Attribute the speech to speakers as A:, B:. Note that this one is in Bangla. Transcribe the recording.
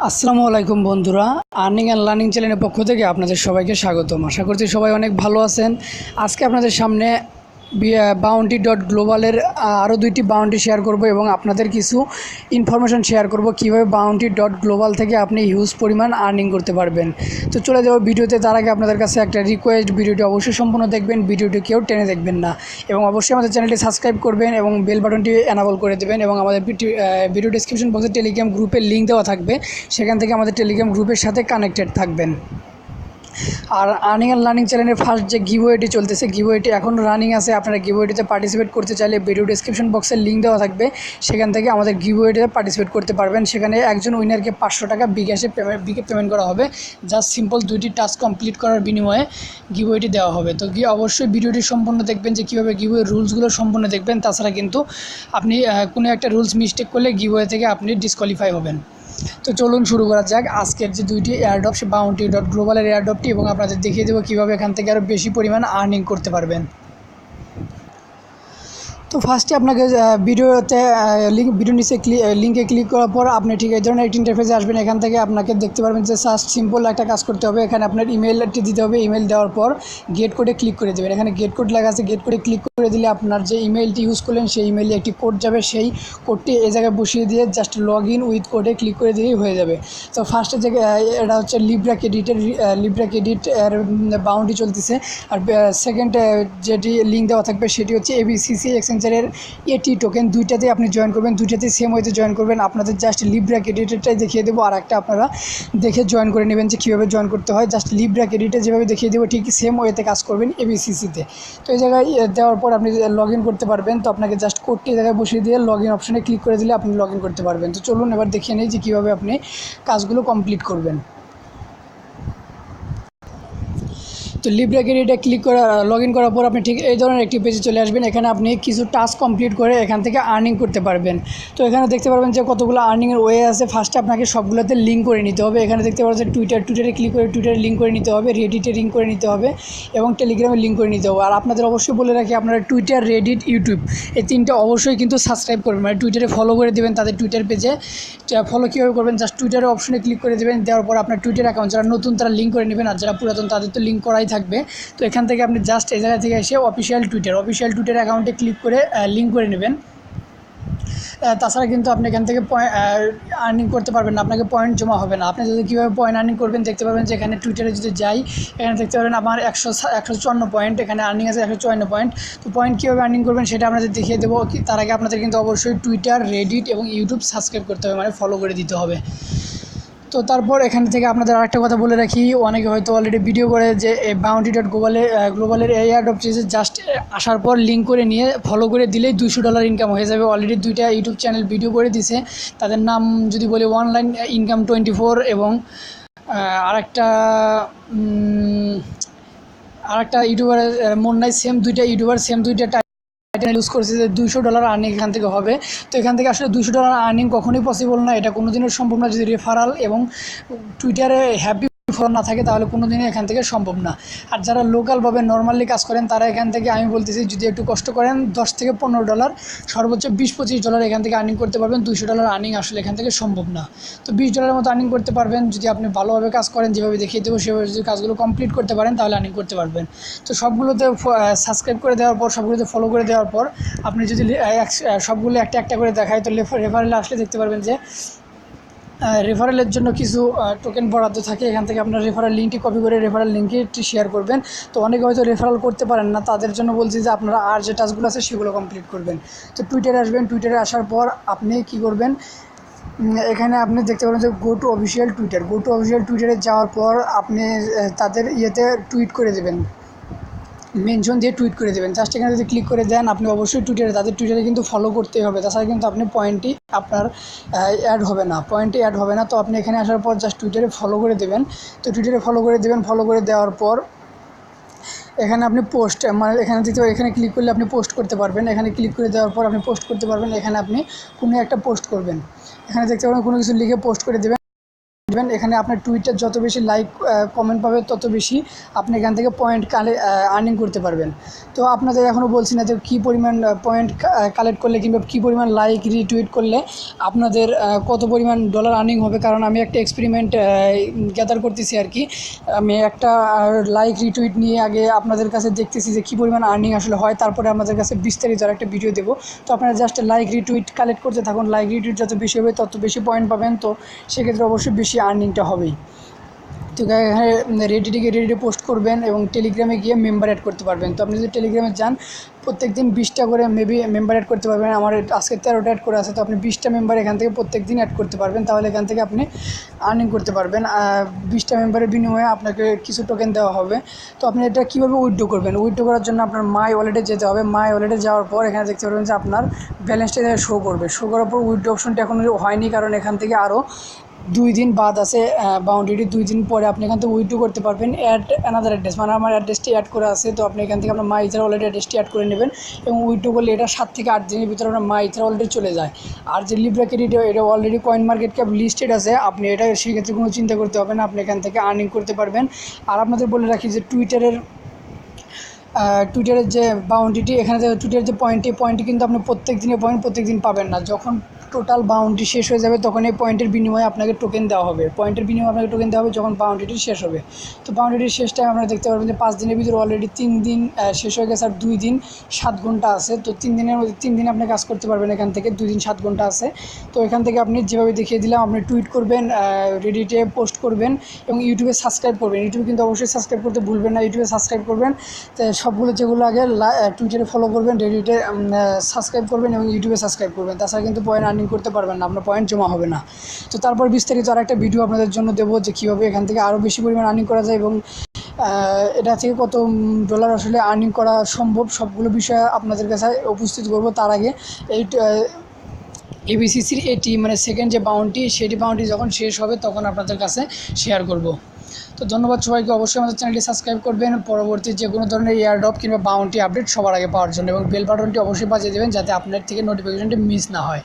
A: আসসালামু আলাইকুম বন্ধুরা, আর্নিং অ্যান্ড লার্নিং চ্যানেলের পক্ষ থেকে আপনাদের সবাইকে স্বাগতম। আশা করছি সবাই অনেক ভালো আছেন। আজকে আপনাদের সামনে Bounty.global আরও দুইটি বাউন্টি শেয়ার করব এবং আপনাদের কিছু ইনফরমেশন শেয়ার করব কীভাবে Bounty.global থেকে আপনি হিউজ পরিমাণ আর্নিং করতে পারবেন। তো চলে যাবো ভিডিওতে। তার আগে আপনাদের কাছে একটা রিকোয়েস্ট, ভিডিওটি অবশ্যই সম্পূর্ণ দেখবেন, ভিডিওটি কেউ টেনে দেখবেন না এবং অবশ্যই আমাদের চ্যানেলটি সাবস্ক্রাইব করবেন এবং বেল বাটনটি এনাবল করে দেবেন এবং আমাদের ভিডিও ডিসক্রিপশন বক্সে টেলিগ্রাম গ্রুপের লিঙ্ক দেওয়া থাকবে, সেখান থেকে আমাদের টেলিগ্রাম গ্রুপের সাথে কানেক্টেড থাকবেন। আর আর্নিং অ্যান্ড লার্নিং চ্যানেলের ফার্স্ট যে গিভওয়েটি চলতেছে, গিভওয়েটি এখন রানিং আছে। আপনারা গিভওয়েটিতে পার্টিসিপেট করতে চাইলে ভিডিও ডিসক্রিপশন বক্সের লিঙ্ক দেওয়া থাকবে, সেখান থেকে আমাদের গিভওয়েটিতে পার্টিসিপেট করতে পারবেন। সেখানে একজন উইনারকে 500 টাকা বিকাশে পেমেন্ট করা হবে। জাস্ট সিম্পল 2টি টাস্ক কমপ্লিট করার বিনিময়ে গিভওয়েটি দেওয়া হবে। তো অবশ্যই ভিডিওটি সম্পূর্ণ দেখবেন যে কীভাবে গিভওয়ে রুলসগুলো সম্পূর্ণ দেখবেন। তাছাড়া কিন্তু আপনি কোনো একটা রুলস মিস্টেক করলে গিভওয়ে থেকে আপনি ডিসকোয়ালিফাই হবেন। তো চলুন শুরু করা যাক আজকের যে দুইটি এয়ারড্রপ, সে Bounty.global এয়ারড্রপটি, এবং আপনাদের দেখিয়ে দেবো কীভাবে এখান থেকে আরও বেশি পরিমাণ আর্নিং করতে পারবেন। তো ফার্স্টে আপনাকে ভিডিওতে ভিডিও নিচে লিঙ্কে ক্লিক করার পর আপনি ঠিক এই ধরনের একটি ইন্টারফেসে আসবেন। এখান থেকে আপনাকে দেখতে পারবেন যে জাস্ট সিম্পল একটা কাজ করতে হবে। এখানে আপনার ইমেলটি দিতে হবে। ইমেল দেওয়ার পর গেট কোডে ক্লিক করে দেবেন। এখানে গেট কোড লেখা আছে, গেট কোডে ক্লিক করে দিলে আপনার যে ইমেলটি ইউজ করলেন সেই ইমেলে একটি কোড যাবে। সেই কোডটি এই জায়গায় বসিয়ে দিয়ে জাস্ট লগ ইন উইথ কোডে ক্লিক করে দিলেই হয়ে যাবে। তো ফার্স্টে যে এটা হচ্ছে লিব্রা ক্রেডিট এর বাউন্টি চলতেছে। আর সেকেন্ড যেটি লিঙ্ক দেওয়া থাকবে সেটি হচ্ছে ABCC এক্সচেঞ্জের এটি টোকেন। দুইটাতে আপনি জয়েন করবেন, দুইটাতেই সেম ওয়েতে জয়েন করবেন। আপনাদের জাস্ট লিব্রা ক্রেডিটেরটাই দেখিয়ে দেবো, আর একটা আপনারা দেখে জয়েন করে নেবেন যে কীভাবে জয়েন করতে হয়। জাস্ট লিব্রা ক্রেডিটে যেভাবে দেখিয়ে দেবো ঠিক সেম ওয়েতে কাজ করবেন ABCCতে। তো এই জায়গায় দেওয়ার পর আপনি লগ ইন করতে পারবেন। তো আপনাকে জাস্ট কোডটি এই জায়গায় বসিয়ে দিয়ে লগ ইন অপশানে ক্লিক করে দিলে আপনি লগ ইন করতে পারবেন। তো চলুন এবার দেখিয়ে নিই যে কীভাবে আপনি কাজগুলো কমপ্লিট করবেন। তো লিব্রা ক্রেডিটে ক্লিক করে লগ ইন করার পর আপনি ঠিক এই ধরনের একটি পেজে চলে আসবেন। এখানে আপনি কিছু টাস্ক কমপ্লিট করে এখান থেকে আর্নিং করতে পারবেন। তো এখানে দেখতে পারবেন যে কতগুলো আর্নিংয়ের ওয়ে আছে। ফার্স্টে আপনাকে সবগুলোতে লিঙ্ক করে নিতে হবে। এখানে দেখতে পাচ্ছেন টুইটারে ক্লিক করে টুইটারে লিঙ্ক করে নিতে হবে, রেডিটে লিঙ্ক করে নিতে হবে এবং টেলিগ্রামে লিঙ্ক করে নিতে হবে। আর আপনাদের অবশ্যই বলে রাখি, আপনারা টুইটার, রেডিট, ইউটিউব এই তিনটা অবশ্যই কিন্তু সাবস্ক্রাইব করবেন। মানে টুইটারে ফলো করে দেবেন তাদের টুইটার পেজে। ফলো কীভাবে করবেন, জাস্ট টুইটারে অপশনে ক্লিক করে দেবেন। দেওয়ার পর আপনার টুইটার অ্যাকাউন্ট, যারা নতুন তারা লিঙ্ক করে নেবেন, আর যারা পুরাতন তাদের তো লিঙ্ক করাই থাকবে। তো এখান থেকে আপনি জাস্ট এই জায়গা থেকে এসে অফিসিয়াল টুইটার অ্যাকাউন্টে ক্লিক করে লিঙ্ক করে নেবেন। তাছাড়া কিন্তু আপনি এখান থেকে আর্নিং করতে পারবেন না, আপনাকে পয়েন্ট জমা হবে না। আপনি যদি কীভাবে পয়েন্ট আর্নিং করবেন দেখতে পাবেন যে এখানে টুইটারে যদি যাই, এখানে দেখতে পাবেন আমার 154 পয়েন্ট, এখানে আর্নিং আছে 154 পয়েন্ট। তো পয়েন্ট কীভাবে আর্নিং করবেন সেটা আপনাদের দেখিয়ে দেবো। তার আগে আপনাদের কিন্তু অবশ্যই টুইটার, রেডিট এবং ইউটিউব সাবস্ক্রাইব করতে হবে, মানে ফলো করে দিতে হবে। তো তারপর এখান থেকে আপনাদের আরেকটা কথা বলে রাখি, অনেকে হয়তো অলরেডি ভিডিও করে যে Bounty.global এই এয়ারড্রপ চেয়েছে, জাস্ট আসার পর লিঙ্ক করে নিয়ে ফলো করে দিলেই $200 ইনকাম হয়ে যাবে। অলরেডি 2টা ইউটিউব চ্যানেল ভিডিও করে দিছে, তাদের নাম যদি বলি অনলাইন ইনকাম 24 এবং আরেকটা ইউটিউবারের মন নাই, সেম দুইটা ইউজ করছে যে $200 আর্নিং এখান থেকে হবে। তো এখান থেকে আসলে $200 আর্নিং কখনোই পসিবল না, এটা কোনো দিনের সম্ভব না যদি রেফারাল এবং টুইটারে হ্যাপি ফলো না থাকে, তাহলে কোনো দিনই এখান থেকে সম্ভব না। আর যারা লোকালভাবে নর্মালি কাজ করেন তারা এখান থেকে, আমি বলতেছি, যদি একটু কষ্ট করেন $10 থেকে $15, সর্বোচ্চ $20-25 এখান থেকে আর্নিং করতে পারবেন। $200 আর্নিং আসলে এখান থেকে সম্ভব না। তো $20 মতো আর্নিং করতে পারবেন যদি আপনি ভালোভাবে কাজ করেন, যেভাবে দেখিয়ে দেবো সেভাবে যদি কাজগুলো কমপ্লিট করতে পারেন তাহলে আর্নিং করতে পারবেন। তো সবগুলোতে সাবস্ক্রাইব করে দেওয়ার পর, সবগুলোতে ফলো করে দেওয়ার পর আপনি যদি সবগুলো একটা করে দেখায়, তো রেফারেলে আসলে দেখতে পারবেন যে রেফারেলের জন্য কিছু টোকেন বরাদ্দ থাকে। এখান থেকে আপনার রেফারেল লিঙ্কটি কপি করে রেফারেল লিঙ্কটি শেয়ার করবেন। তো অনেকে হয়তো রেফারেল করতে পারেন না, তাদের জন্য বলছি যে আপনারা আর যে টাস্কগুলো আছে সেগুলো কমপ্লিট করবেন। তো টুইটারে আসবেন, টুইটারে আসার পর আপনি কি করবেন, এখানে আপনি দেখতে পাবেন যে গো টু অফিসিয়াল টুইটারে যাওয়ার পর আপনি তাদের ইয়েতে টুইট করে দেবেন, মেনশন দিয়ে টুইট করে দেবেন। জাস্ট এখানে যদি ক্লিক করে দেন, আপনি অবশ্যই তাদের টুইটারে কিন্তু ফলো করতেই হবে, তাছাড়া কিন্তু আপনি পয়েন্টটি আপনার অ্যাড হবে না। তো আপনি এখানে আসার পর জাস্ট টুইটারে ফলো করে দেবেন। তো টুইটারে ফলো করে দেওয়ার পর এখানে আপনি পোস্ট, মানে এখানে ক্লিক করলে আপনি পোস্ট করতে পারবেন। এখানে ক্লিক করে দেওয়ার পর আপনি পোস্ট করতে পারবেন। এখানে আপনি কোনো একটা পোস্ট করবেন, এখানে দেখতে পাবেন কোনো কিছু লিখে পোস্ট করে দেবেন। দেবেন। এখানে আপনার টুইটার যত বেশি লাইক কমেন্ট পাবে তত বেশি আপনি এখান থেকে পয়েন্ট আর্নিং করতে পারবেন। তো আপনাদের এখনও বলছি না যে কী পরিমাণ পয়েন্ট কালেক্ট করলে কিংবা কী পরিমাণ লাইক রিটুইট করলে আপনাদের কত পরিমাণ ডলার আর্নিং হবে, কারণ আমি একটা এক্সপেরিমেন্ট গ্যাদার করতেছি আর কি। আমি একটা লাইক রিটুইট নিয়ে আগে আপনাদের কাছে দেখতেছি যে কী পরিমাণ আর্নিং আসলে হয়, তারপরে আপনাদের কাছে বিস্তারিত আর একটা ভিডিও দেবো। তো আপনারা জাস্ট লাইক রিটুইট কালেক্ট করতে থাকুন, লাইক রিটুইট যত বেশি হবে তত বেশি পয়েন্ট পাবেন, তো সেক্ষেত্রে অবশ্যই বেশি আর্নিংটা হবেই। তো এখানে রেডিটে পোস্ট করবেন এবং টেলিগ্রামে গিয়ে মেম্বার অ্যাড করতে পারবেন। তো আপনি যদি টেলিগ্রামে যান প্রত্যেক দিন 20টা করে মেম্বার অ্যাড করতে পারবেন। আমার আজকে 13টা অ্যাড করে আছে, তো আপনি 20টা মেম্বার এখান থেকে প্রত্যেক দিন অ্যাড করতে পারবেন, তাহলে এখান থেকে আপনি আর্নিং করতে পারবেন। 20টা মেম্বারের বিনিময়ে আপনাকে কিছু টোকেন দেওয়া হবে। তো আপনি এটা কীভাবে উইথড্র করবেন? উইথড্র করার জন্য আপনার মাই ওয়ালেটে যেতে হবে। মাই ওয়ালেটে যাওয়ার পর এখানে দেখতে পারবেন যে আপনার ব্যালেন্সটা শো করবে। শো করার পর উইথড্র অপশনটা এখনও হয়নি, কারণ এখান থেকে আরও 2 দিন বাদ আছে বাউন্ডারি। 2 দিন পরে আপনি এখান থেকে উইথড্র করতে পারবেন। অ্যাড অ্যানাদার অ্যাড্রেস, মানে আমার অ্যাড্রেসটি অ্যাড করা আছে, তো আপনি এখান থেকে আপনার মাইথার ওয়ালেট অ্যাড্রেসটি অ্যাড করে নেবেন এবং উইথড্র করলে এটা 7 থেকে 8 দিনের ভিতরে আপনার মাইথার ওয়ালেটে চলে যায়। আর যে লিব্রা ক্রেডিট এটা already coin market cap listed আছে, আপনি এটা সেক্ষেত্রে কোনো চিন্তা করতে হবে না, আপনি এখান থেকে আর্নিং করতে পারবেন। আর আপনাদের বলে রাখি যে টুইটারের যে বাউন্ডিটি, এখানে যে টুইটারের যে পয়েন্টটি কিন্তু আপনি প্রত্যেক দিন পাবেন না। যখন টোটাল বাউন্ডারি শেষ হয়ে যাবে তখন এই পয়েন্টের বিনিময়ে আপনাকে টোকেন দেওয়া হবে। যখন বাউন্ডারিটি শেষ হবে। তো বাউন্ডারির শেষ টাইম আপনারা দেখতে পারবেন যে 5 দিনের ভিতরে অলরেডি 3 দিন শেষ হয়ে গেছে, আর 2 দিন 7 ঘন্টা আছে। তো 3 দিনের মধ্যে 3 দিন আপনি কাজ করতে পারবেন এখান থেকে, 2 দিন 7 ঘন্টা আছে। তো এখান থেকে আপনি যেভাবে দেখিয়ে দিলাম আপনি টুইট করবেন, রেডিটে পোস্ট করবেন এবং ইউটিউবে সাবস্ক্রাইব করবেন। ইউটিউবে কিন্তু অবশ্যই সাবস্ক্রাইব করতে ভুলবেন না, ইউটিউবে সাবস্ক্রাইব করবেন। তো সবগুলো যেগুলো আগে টুইটারে ফলো করবেন, রেডিটে সাবস্ক্রাইব করবেন এবং ইউটিউবে সাবস্ক্রাইব করবেন, তাছাড়া কিন্তু পয়েন্ট আর্নিং করতে পারবেন না, আপনার পয়েন্ট জমা হবে না। তো তারপর বিস্তারিত আর একটা ভিডিও আপনাদের জন্য দেবো যে কীভাবে এখান থেকে আরও বেশি পরিমাণ আর্নিং করা যায় এবং এটা থেকে কত ডলার আসলে আর্নিং করা সম্ভব, সবগুলো বিষয় আপনাদের কাছে উপস্থিত করব। তার আগে এই এবিসিসির মানে সেকেন্ড যে সেটি বাউন্টি যখন শেষ হবে তখন আপনাদের কাছে শেয়ার করব। তো ধন্যবাদ সবাইকে, অবশ্যই আমাদের চ্যানেলটি সাবস্ক্রাইব করবেন পরবর্তী যে কোনো ধরনের এয়ারড্রপ কিংবা বাউন্টি আপডেট সবার আগে পাওয়ার জন্য, এবং বেল বাটনটি অবশ্যই বাজিয়ে দেবেন যাতে আপনার থেকে নোটিফিকেশনটি মিস না হয়।